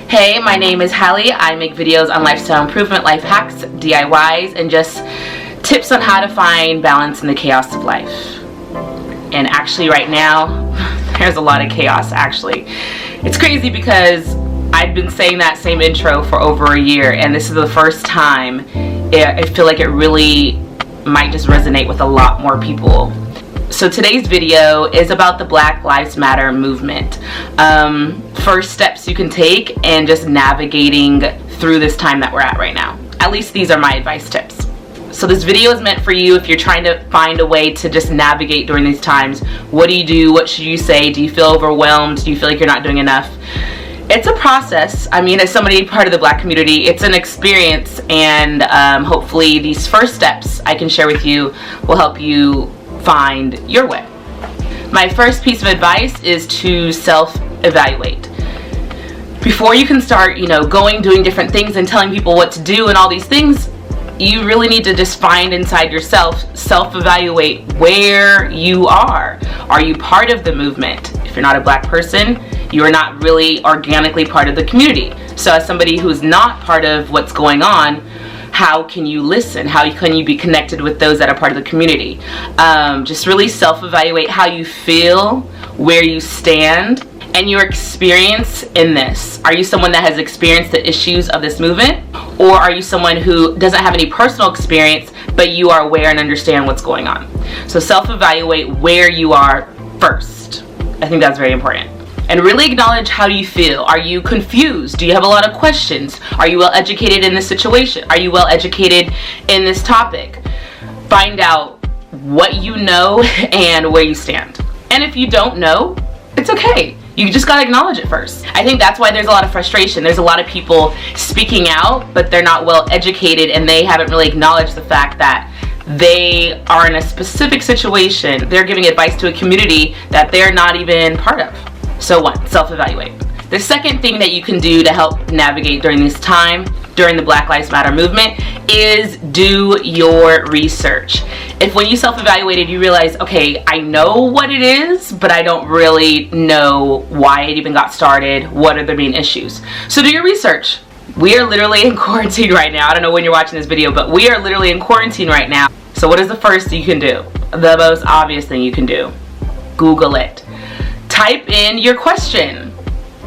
Hey, my name is Hallie. I make videos on lifestyle improvement, life hacks, DIYs, and just tips on how to find balance in the chaos of life. And actually right now, there's a lot of chaos actually. It's crazy because I've been saying that same intro for over a year, and this is the first time I feel like it really might just resonate with a lot more people. So today's video is about the Black Lives Matter movement. First steps you can take and just navigating through this time that we're at right now. At least these are my advice tips. So this video is meant for you if you're trying to find a way to just navigate during these times. What do you do? What should you say? Do you feel overwhelmed? Do you feel like you're not doing enough? It's a process. I mean, as somebody part of the Black community, it's an experience, and hopefully these first steps I can share with you will help you find your way. My first piece of advice is to self-evaluate. Before you can start, doing different things and telling people what to do and all these things, you really need to just find inside yourself, self-evaluate where you are. Are you part of the movement? If you're not a Black person, you are not really organically part of the community. So as somebody who's not part of what's going on, how can you listen? How can you be connected with those that are part of the community? Just really self-evaluate how you feel, where you stand, and your experience in this. Are you someone that has experienced the issues of this movement? Or are you someone who doesn't have any personal experience, but you are aware and understand what's going on? So self-evaluate where you are first. I think that's very important. And really acknowledge how you feel. Are you confused? Do you have a lot of questions? Are you well educated in this situation? Are you well educated in this topic? Find out what you know and where you stand. And if you don't know, it's okay. You just gotta acknowledge it first. I think that's why there's a lot of frustration. There's a lot of people speaking out, but they're not well educated and they haven't really acknowledged the fact that they are in a specific situation. They're giving advice to a community that they're not even part of. So one, self-evaluate. The second thing that you can do to help navigate during this time, during the Black Lives Matter movement, is do your research. If when you self-evaluated you realize, okay, I know what it is, but I don't really know why it even got started, what are the main issues. So do your research. We are literally in quarantine right now. I don't know when you're watching this video, but we are literally in quarantine right now. So what is the first thing you can do? The most obvious thing you can do. Google it. Type in your question,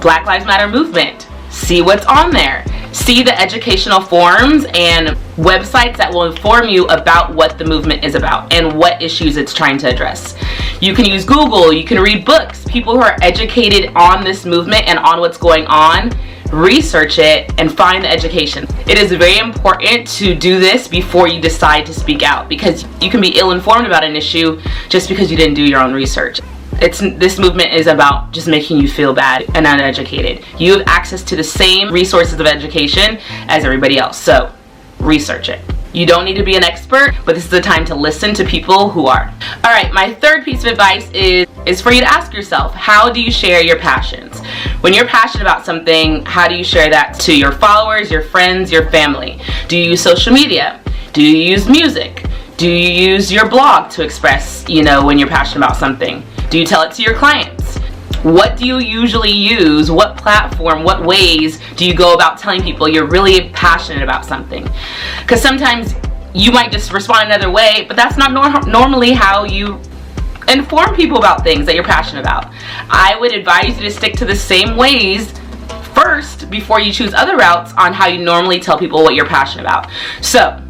Black Lives Matter movement. See what's on there. See the educational forums and websites that will inform you about what the movement is about and what issues it's trying to address. You can use Google, you can read books. People who are educated on this movement and on what's going on, research it and find the education. It is very important to do this before you decide to speak out, because you can be ill-informed about an issue just because you didn't do your own research. This movement is about just making you feel bad and uneducated. You have access to the same resources of education as everybody else, so research it. You don't need to be an expert, but this is the time to listen to people who are. Alright, my third piece of advice is for you to ask yourself, how do you share your passions? When you're passionate about something, how do you share that to your followers, your friends, your family? Do you use social media? Do you use music? Do you use your blog to express, when you're passionate about something? Do you tell it to your clients? What do you usually use? What platform, what ways do you go about telling people you're really passionate about something? Because sometimes you might just respond another way, but that's not normally how you inform people about things that you're passionate about. I would advise you to stick to the same ways first before you choose other routes on how you normally tell people what you're passionate about. So,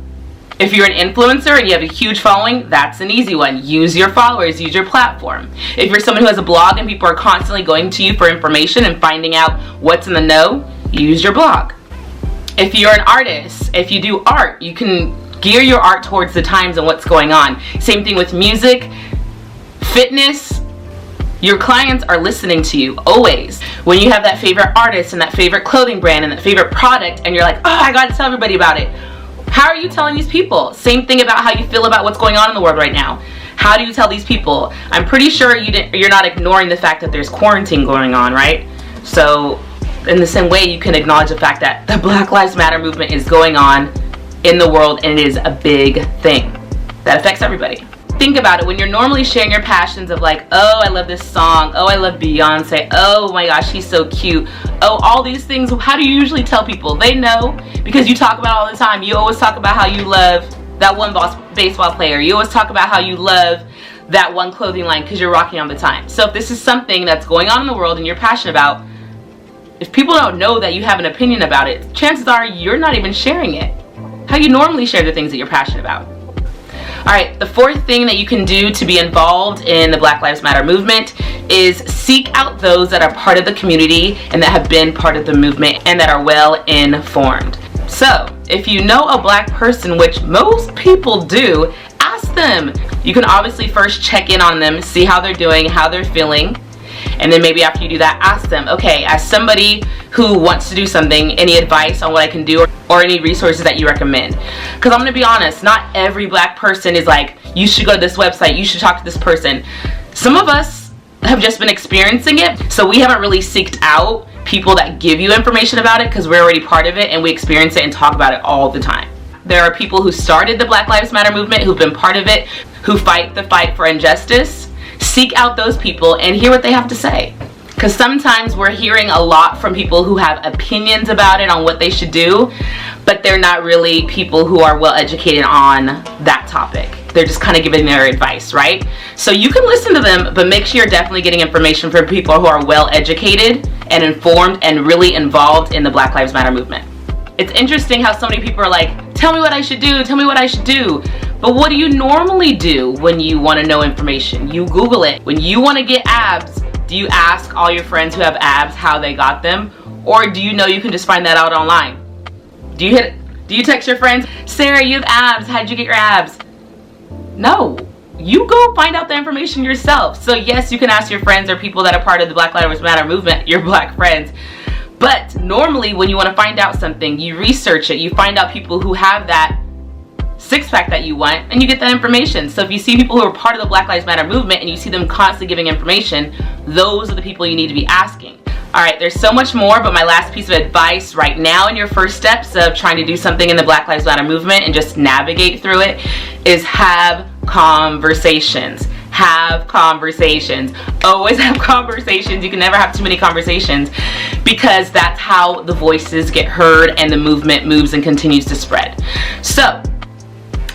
if you're an influencer and you have a huge following, that's an easy one. Use your followers, use your platform. If you're someone who has a blog and people are constantly going to you for information and finding out what's in the know, use your blog. If you're an artist, if you do art, you can gear your art towards the times and what's going on. Same thing with music, fitness. Your clients are listening to you always. When you have that favorite artist and that favorite clothing brand and that favorite product and you're like, oh, I gotta tell everybody about it. How are you telling these people? Same thing about how you feel about what's going on in the world right now. How do you tell these people? I'm pretty sure you're not ignoring the fact that there's quarantine going on, right? So in the same way, you can acknowledge the fact that the Black Lives Matter movement is going on in the world, and it is a big thing that affects everybody. think about it, when you're normally sharing your passions of like, oh, I love this song, oh, I love Beyonce, oh my gosh, she's so cute, oh, all these things, how do you usually tell people? They know, because you talk about it all the time. You always talk about how you love that one baseball player. You always talk about how you love that one clothing line because you're rocking all the time. So if this is something that's going on in the world and you're passionate about, if people don't know that you have an opinion about it, chances are you're not even sharing it how you normally share the things that you're passionate about. Alright, the fourth thing that you can do to be involved in the Black Lives Matter movement is seek out those that are part of the community and that have been part of the movement and that are well informed. So, if you know a black person, which most people do, ask them. You can obviously first check in on them, see how they're doing, how they're feeling, and then maybe after you do that, ask them, okay, as somebody who wants to do something, any advice on what I can do or any resources that you recommend? Because I'm going to be honest, not every black person is like, you should go to this website, you should talk to this person. Some of us have just been experiencing it, so we haven't really seeked out people that give you information about it because we're already part of it and we experience it and talk about it all the time. There are people who started the Black Lives Matter movement, who've been part of it, who fight the fight for injustice. Seek out those people and hear what they have to say. Because sometimes we're hearing a lot from people who have opinions about it, on what they should do, but they're not really people who are well educated on that topic. They're just kind of giving their advice, right? So you can listen to them, but make sure you're definitely getting information from people who are well educated and informed and really involved in the Black Lives Matter movement. It's interesting how so many people are like, tell me what I should do, tell me what I should do. But what do you normally do when you want to know information? You Google it. When you want to get abs, do you ask all your friends who have abs how they got them? Or do you know you can just find that out online? Do you text your friends, Sarah, you have abs, how'd you get your abs? No, you go find out the information yourself. So yes, you can ask your friends or people that are part of the Black Lives Matter movement, your black friends. But normally when you want to find out something, you research it, you find out people who have that six-pack that you want, and you get that information. So if you see people who are part of the Black Lives Matter movement and you see them constantly giving information, those are the people you need to be asking. Alright, there's so much more, but my last piece of advice right now in your first steps of trying to do something in the Black Lives Matter movement and just navigate through it is have conversations. Have conversations. Always have conversations. You can never have too many conversations because that's how the voices get heard and the movement moves and continues to spread. So,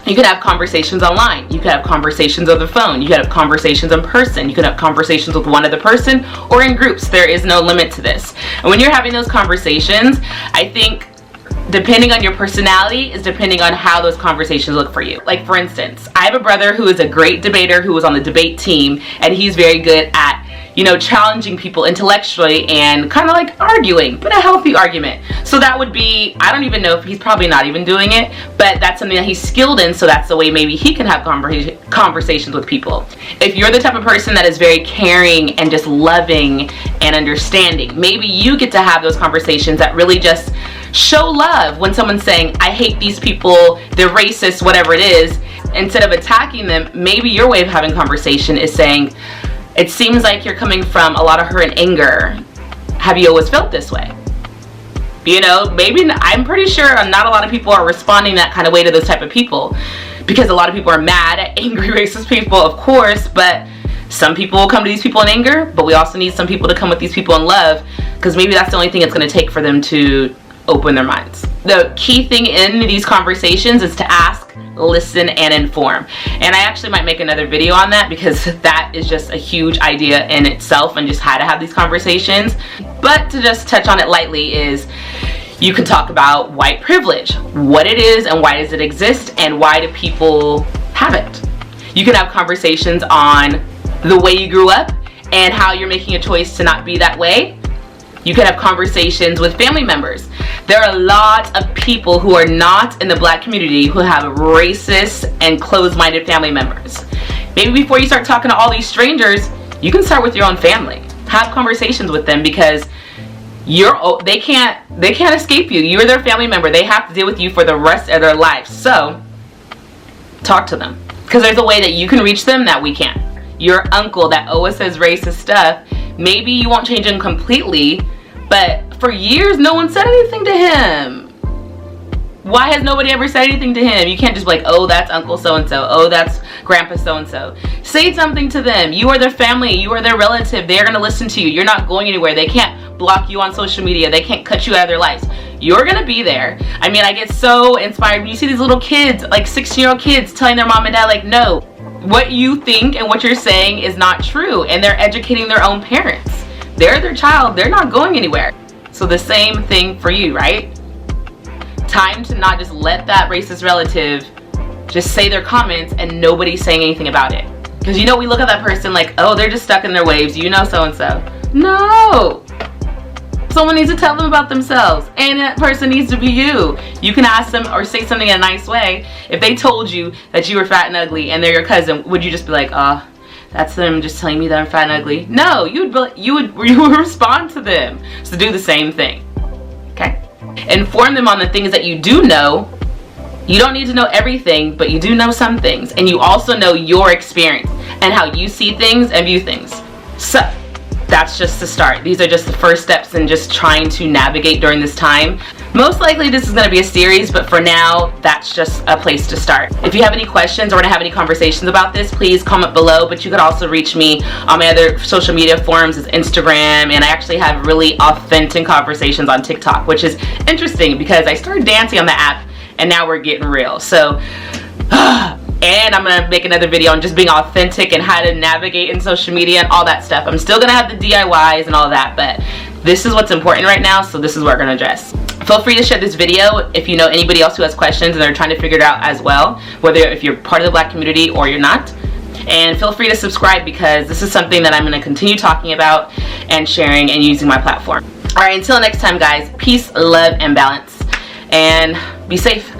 you could have conversations online. You could have conversations over the phone. You could have conversations in person. You could have conversations with one other person or in groups. There is no limit to this. And when you're having those conversations, I think depending on your personality is depending on how those conversations look for you. Like for instance, I have a brother who is a great debater who was on the debate team, and he's very good at, you know, challenging people intellectually and kind of like arguing, but a healthy argument. So that would be, I don't even know if he's probably not even doing it, but that's something that he's skilled in, so that's the way maybe he can have conversations with people. If you're the type of person that is very caring and just loving and understanding, maybe you get to have those conversations that really just show love when someone's saying, I hate these people, they're racist, whatever it is. Instead of attacking them, maybe your way of having conversation is saying, it seems like you're coming from a lot of hurt and anger. Have you always felt this way? You know, maybe, I'm pretty sure not a lot of people are responding that kind of way to those type of people, because a lot of people are mad at angry racist people, of course, but some people will come to these people in anger, but we also need some people to come with these people in love, because maybe that's the only thing it's going to take for them to open their minds. The key thing in these conversations is to ask, listen, and inform. And I actually might make another video on that, because that is just a huge idea in itself, and just how to have these conversations. But to just touch on it lightly is, you can talk about white privilege, what it is and why does it exist, and why do people have it. You can have conversations on the way you grew up and how you're making a choice to not be that way. You can have conversations with family members. There are a lot of people who are not in the black community who have racist and closed-minded family members. Maybe before you start talking to all these strangers, you can start with your own family. Have conversations with them, because they can't escape you. You're their family member. They have to deal with you for the rest of their life. So talk to them, because there's a way that you can reach them that we can't. Your uncle that always says racist stuff, maybe you won't change him completely, but for years no one said anything to him. Why has nobody ever said anything to him? You can't just be like, oh, that's Uncle so-and-so. Oh, that's Grandpa so-and-so. Say something to them. You are their family. You are their relative. They're going to listen to you. You're not going anywhere. They can't block you on social media. They can't cut you out of their lives. You're going to be there. I mean, I get so inspired when you see these little kids, like 16-year-old kids, telling their mom and dad, like, no, what you think and what you're saying is not true. And they're educating their own parents. They're their child. They're not going anywhere. So the same thing for you, right? Time to not just let that racist relative just say their comments and nobody's saying anything about it. Because you know, we look at that person like, oh, they're just stuck in their waves, you know, so-and-so. No! Someone needs to tell them about themselves, and that person needs to be you. You can ask them or say something in a nice way. If they told you that you were fat and ugly and they're your cousin, would you just be like, oh, that's them just telling me that I'm fat and ugly? No, you would respond to them. So do the same thing, okay? Inform them on the things that you do know. You don't need to know everything, but you do know some things. And you also know your experience and how you see things and view things. So that's just the start. These are just the first steps in just trying to navigate during this time. Most likely this is going to be a series, but for now, that's just a place to start. If you have any questions or want to have any conversations about this, please comment below, but you could also reach me on my other social media forums, is Instagram, and I actually have really authentic conversations on TikTok, which is interesting because I started dancing on the app and now we're getting real. So, and I'm gonna make another video on just being authentic and how to navigate in social media and all that stuff. I'm still gonna have the DIYs and all that, but this is what's important right now, so this is what we're gonna address. Feel free to share this video if you know anybody else who has questions and they're trying to figure it out as well, whether if you're part of the Black community or you're not. And feel free to subscribe because this is something that I'm gonna continue talking about and sharing and using my platform. All right, until next time, guys, peace, love, and balance, and be safe.